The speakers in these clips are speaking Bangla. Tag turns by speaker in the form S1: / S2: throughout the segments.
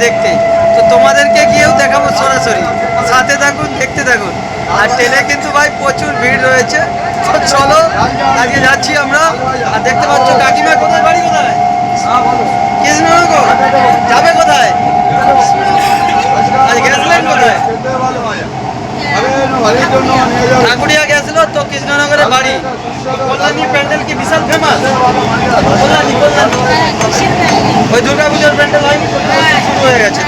S1: দেখতে। তো তোমাদেরকে গিয়েও দেখাবো সরাসরি, সাথে থাকুন, দেখতে থাকুন। আর ট্রেনে কিন্তু ভাই প্রচুর ভিড় রয়েছে। তো চলো আজকে যাচ্ছি আমরা। আর দেখতে পাচ্ছ কাকিমা কোথায়, বাড়ি কোথায়? কৃষ্ণনগর। যাবে কোথায়? আজ গেছিলেন কোথায়? ঠাকুরিয়া গেছিল তো, কৃষ্ণনগরের বাড়ি। কল্যাণী প্যান্ডেল কি বিশাল ফেমাস? কল্যাণী ওই দুর্গাপূজার প্যান্ডেল হয়নি, শুরু হয়ে গেছে।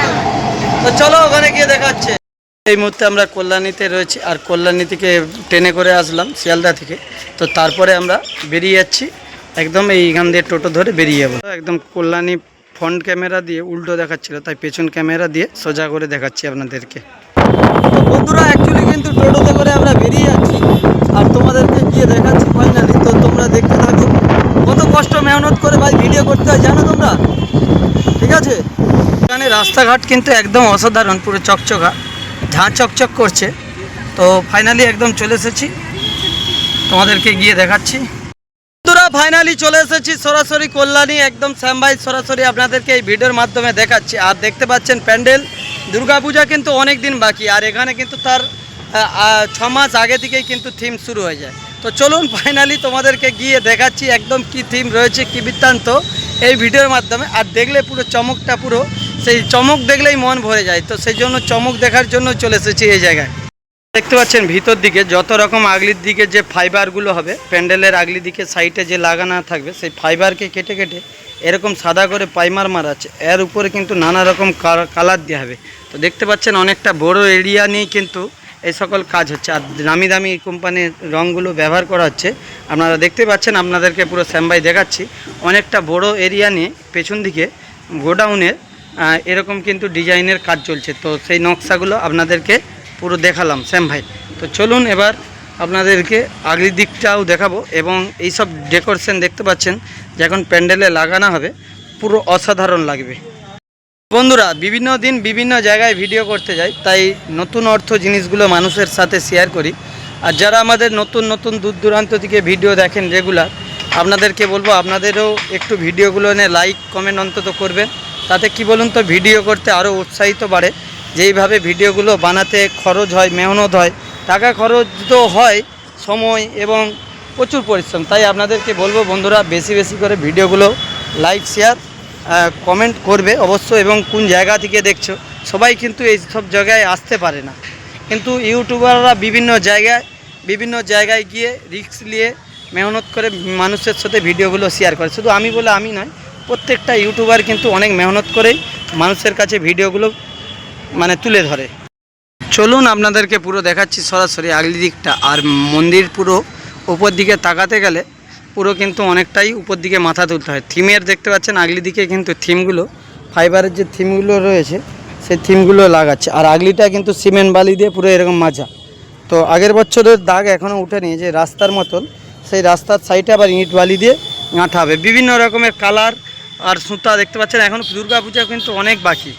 S1: তো চলো ওখানে গিয়ে দেখাচ্ছে। এই মুহূর্তে আমরা কল্যাণীতে রয়েছি, আর কল্যাণী থেকে ট্রেনে করে আসলাম শিয়ালদা থেকে। তো তারপরে আমরা বেরিয়ে যাচ্ছি, একদম এইখান দিয়ে টোটো ধরে বেরিয়ে যাবো। একদম কল্যাণী ফ্রন্ট ক্যামেরা দিয়ে উল্টো দেখাচ্ছিল, তাই পেছন ক্যামেরা দিয়ে সোজা করে দেখাচ্ছি আপনাদেরকে। তো বন্ধুরা অ্যাকচুয়ালি কিন্তু টোটোতে করে আমরা বেরিয়ে যাচ্ছি, আর তোমাদেরকে গিয়ে দেখাচ্ছি ফাইনালি। তো তোমরা দেখতে থাকো, কত কষ্ট মেহনত করে ভাই ভিডিও করতে হয় জানো তোমরা, ঠিক আছে? এখানে রাস্তাঘাট কিন্তু একদম অসাধারণ, পুরো চকচকা, ঝাঁ চকচক করছে। তো ফাইনালি একদম চলে এসেছি, তোমাদেরকে গিয়ে দেখাচ্ছি। বন্ধুরা ফাইনালি চলে এসেছি সরাসরি কল্যাণী, একদম শ্যামভাই সরাসরি আপনাদেরকে এই ভিডিওর মাধ্যমে দেখাচ্ছি। আর দেখতে পাচ্ছেন প্যান্ডেল, দুর্গাপূজা কিন্তু অনেক দিন বাকি, আর এখানে কিন্তু তার 6 মাস আগে থেকেই কিন্তু থিম শুরু হয়ে যায়। তো চলুন ফাইনালি তোমাদেরকে গিয়ে দেখাচ্ছি একদম কি থিম রয়েছে, কি বৃত্তান্ত এই ভিডিওর মাধ্যমে। আর দেখলে পুরো চমকটা, পুরো সেই চমক দেখলেই মন ভরে যায়। তো সেই জন্য চমক দেখার জন্য চলে এসেছি এই জায়গায়। দেখতে পাচ্ছেন ভিতর দিকে যত রকম আগলির দিকে যে ফাইবারগুলো হবে, প্যান্ডেলের আগলি দিকে সাইডে যে লাগানো থাকবে, সেই ফাইবারকে কেটে কেটে এরকম সাদা করে পাইমার মারা আছে। এর উপরে কিন্তু নানা রকম কালার দেওয়া হবে। তো দেখতে পাচ্ছেন অনেকটা বড় এরিয়া নিয়েই কিন্তু এই সকল কাজ হচ্ছে, আর দামি দামি কোম্পানির রঙগুলো ব্যবহার করা হচ্ছে। আপনারা দেখতে পাচ্ছেন, আপনাদেরকে পুরো শ্যামভাই দেখাচ্ছি। অনেকটা বড় এরিয়া নিয়ে পেছন দিকে গোডাউনের এরকম কিন্তু ডিজাইনের কাজ চলছে। তো সেই নকশাগুলো আপনাদেরকে পুরো দেখালাম শ্যামভাই। তো চলুন এবার আপনাদেরকে আগের দিকটাও দেখাবো, এবং এই সব ডেকোরেশন দেখতে পাচ্ছেন যখন প্যান্ডেলে লাগানো হবে পুরো অসাধারণ লাগবে। বন্ধুরা বিভিন্ন দিন বিভিন্ন জায়গায় ভিডিও করতে যাই, তাই নতুন অর্থ জিনিসগুলো মানুষের সাথে শেয়ার করি। আর যারা আমাদের নতুন নতুন দূর দূরান্ত থেকে ভিডিও দেখেন রেগুলার, আপনাদেরকে বলবো আপনাদেরও একটু ভিডিওগুলো এনে লাইক কমেন্ট অন্তত করবেন। তাতে কি বলুন তো, ভিডিও করতে আরও উৎসাহিত বাড়ে। যেইভাবে ভিডিওগুলো বানাতে খরচ হয়, মেহনত হয়, টাকা খরচ তো হয়, সময় এবং প্রচুর পরিশ্রম। তাই আপনাদেরকে বলবো বন্ধুরা, বেশি বেশি করে ভিডিওগুলো লাইক শেয়ার কমেন্ট করবে অবশ্যই। এবং কোন জায়গা থেকে দেখছো, সবাই কিন্তু এই সব জায়গায় আসতে পারে না, কিন্তু ইউটিউবাররা বিভিন্ন জায়গায় গিয়ে রিস্ক নিয়ে মেহনত করে মানুষের সাথে ভিডিওগুলো শেয়ার করে। শুধু আমি বলে আমি নয়, প্রত্যেকটা ইউটিউবার কিন্তু অনেক মেহনত করেই মানুষের কাছে ভিডিওগুলো তুলে ধরে। চলুন আপনাদেরকে পুরো দেখাচ্ছি সরাসরি আগলি দিকটা। আর মন্দির পুরো উপর দিকে তাকাতে গেলে পুরো কিন্তু অনেকটাই উপর দিকে মাথা তুলতে হয়। থিমের দেখতে পাচ্ছেন আগলি দিকে কিন্তু থিমগুলো, ফাইবারের যে থিমগুলো রয়েছে সেই থিমগুলো লাগাচ্ছে। আর আগলিটা কিন্তু সিমেন্ট বালি দিয়ে পুরো এরকম মাজা। তো আগের বছরের দাগ এখনও উঠেনি, যে রাস্তার মতন সেই রাস্তার সাইডে আবার ইট বালি দিয়ে গাঁথা হবে। বিভিন্ন রকমের কালার আর সুতা দেখতে পাচ্ছেন। এখন দুর্গাপূজা কিন্তু অনেক বাকি,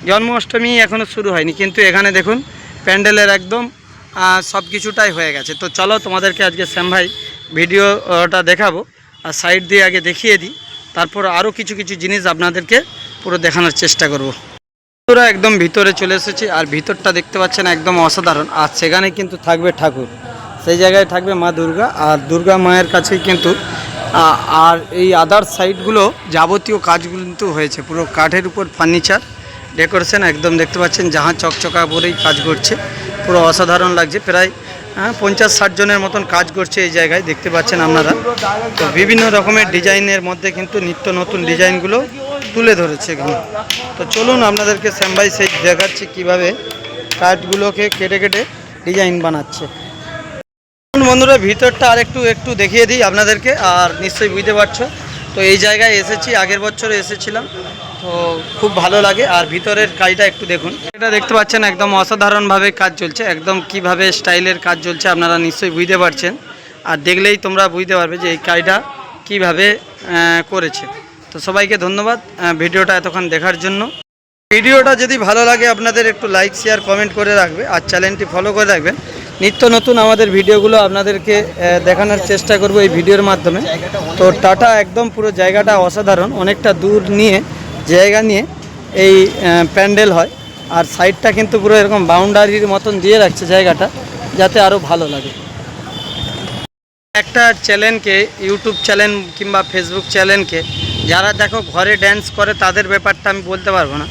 S1: জন্মাষ্টমী এখনও শুরু হয়নি, কিন্তু এখানে দেখুন প্যান্ডেলের একদম সব কিছুটাই হয়ে গেছে। তো চলো তোমাদেরকে আজকে শ্যামভাই ভিডিওটা দেখাবো, আর সাইড দিয়ে আগে দেখিয়ে দিই, তারপর আরও কিছু কিছু জিনিস আপনাদেরকে পুরো দেখানোর চেষ্টা করব। পুরো একদম ভিতরে চলে এসেছি, আর ভিতরটা দেখতে পাচ্ছেন একদম অসাধারণ। আর সেখানে কিন্তু থাকবে ঠাকুর, সেই জায়গায় থাকবে মা দুর্গা, আর দুর্গা মায়ের কাছেই কিন্তু আর এই আদার সাইডগুলো যাবতীয় কাজগুলো কিন্তু হয়েছে। পুরো কাঠের উপর ফার্নিচার ডেকোরেশন একদম দেখতে পাচ্ছেন, যাহা চকচকা করেই কাজ করছে, পুরো অসাধারণ লাগছে। প্রায় 50-60 জনের মতন কাজ করছে এই জায়গায়, দেখতে পাচ্ছেন আপনারা। তো বিভিন্ন রকমের ডিজাইনের মধ্যে কিন্তু নিত্য নতুন ডিজাইনগুলো তুলে ধরেছে এখানে। তো চলুন আপনাদেরকে শ্যামভাই সেই দেখাচ্ছি কীভাবে কাঠগুলোকে কেটে কেটে ডিজাইন বানাচ্ছে। বন্ধুরা ভিতরটা আর একটু দেখিয়ে দিই আপনাদেরকে, আর নিশ্চয়ই বুঝতে পারছো। তো এই জায়গায় এসেছি, আগের বছরে এসেছিলাম, তো খুব ভালো লাগে। আর ভিতরের কাজটা একটু দেখুন, এটা দেখতে পাচ্ছেন একদম অসাধারণভাবে কাজ চলছে। একদম কিভাবে স্টাইলের কাজ চলছে আপনারা নিশ্চয়ই বুঝতে পারছেন, আর দেখলেই তোমরা বুঝতে পারবে যে এই কাজটা কিভাবে করেছে। তো সবাইকে ধন্যবাদ ভিডিওটা এতক্ষণ দেখার জন্য। ভিডিওটা যদি ভালো লাগে আপনাদের একটু লাইক শেয়ার কমেন্ট করে রাখবে, আর চ্যানেলটি ফলো করে রাখবেন। নিত্য নতুন আমাদের ভিডিওগুলো আপনাদেরকে দেখানোর চেষ্টা করব এই ভিডিওর মাধ্যমে। তো টাটা, একদম পুরো জায়গাটা অসাধারণ, অনেকটা দূর নিয়ে জায়গা নিয়ে
S2: এই প্যান্ডেল হয়। আর সাইডটা কিন্তু পুরো এরকম বাউন্ডারির মতন দিয়ে রাখছে জায়গাটা, যাতে আরও ভালো লাগে। একটা চ্যানেলকে, ইউটিউব চ্যানেল কিংবা ফেসবুক চ্যানেলকে যারা দেখো ঘরে ড্যান্স করে তাদের ব্যাপারটা আমি বলতে পারবো না।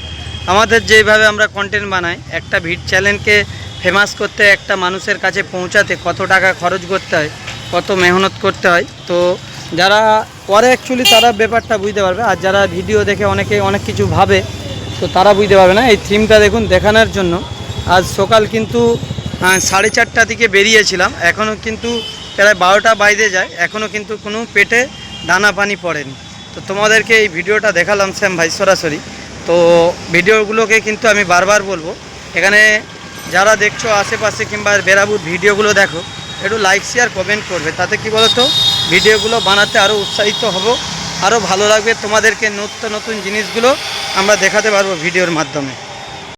S2: আমাদের যেইভাবে আমরা কন্টেন্ট বানাই, একটা চ্যানেলকে ফেমাস করতে, একটা মানুষের কাছে পৌঁছাতে কত টাকা খরচ করতে হয়, কত মেহনত করতে হয়, তো যারা করে অ্যাকচুয়ালি তারা ব্যাপারটা বুঝতে পারবে। আর যারা ভিডিও দেখে অনেকে অনেক কিছু ভাবে, তো তারা বুঝতে পারবে না। এই থিমটা দেখুন দেখানোর জন্য আজ সকাল কিন্তু 4:30 দিকে বেরিয়েছিলাম, এখনও কিন্তু প্রায় 12টা বাইরে যায়, এখনও কিন্তু কোনো পেটে দানা পানি পড়েনি। তো তোমাদেরকে এই ভিডিওটা দেখালাম শ্যাম ভাই সরাসরি। তো ভিডিওগুলোকে কিন্তু আমি বারবার বলবো, এখানে যারা দেখছো আশেপাশে কিংবা বেরাবুর ভিডিওগুলো দেখো, একটু লাইক শেয়ার কমেন্ট করবে, তাতে কি বলো তো ভিডিওগুলো বানাতে আরও উৎসাহিত হব, আরও ভালো লাগবে, তোমাদেরকে নতুন নতুন জিনিসগুলো আমরা দেখাতে পারবো ভিডিওর মাধ্যমে।